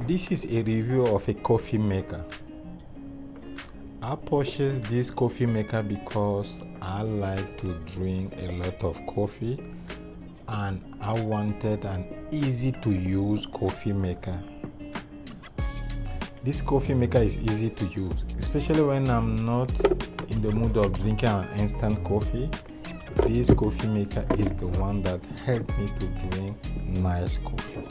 This is a review of a coffee maker. I purchased this coffee maker because I like to drink a lot of coffee and I wanted an easy to use coffee maker. This coffee maker is easy to use, especially when I'm not in the mood of drinking an instant coffee. This coffee maker is the one that helped me to drink nice coffee.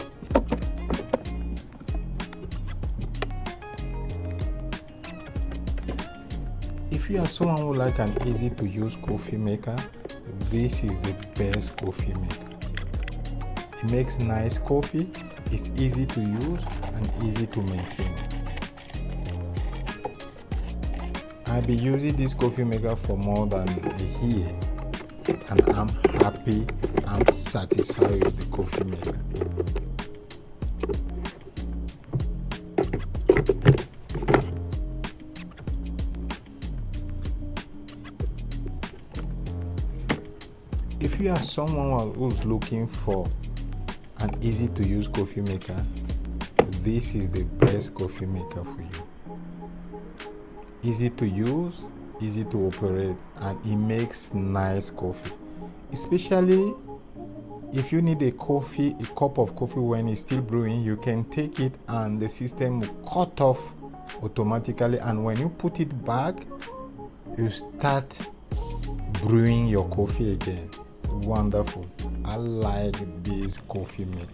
If you are someone who like an easy to use coffee maker, this is the best coffee maker. It makes nice coffee, it's easy to use and easy to maintain. I've been using this coffee maker for more than a year and I'm happy, I'm satisfied with the coffee maker. If you are someone who's looking for an easy to use coffee maker, this is the best coffee maker for you. Easy to use, easy to operate, and it makes nice coffee. Especially if you need a cup of coffee when it's still brewing, you can take it and the system will cut off automatically, and when you put it back, you start brewing your coffee again. Wonderful. I like this coffee maker.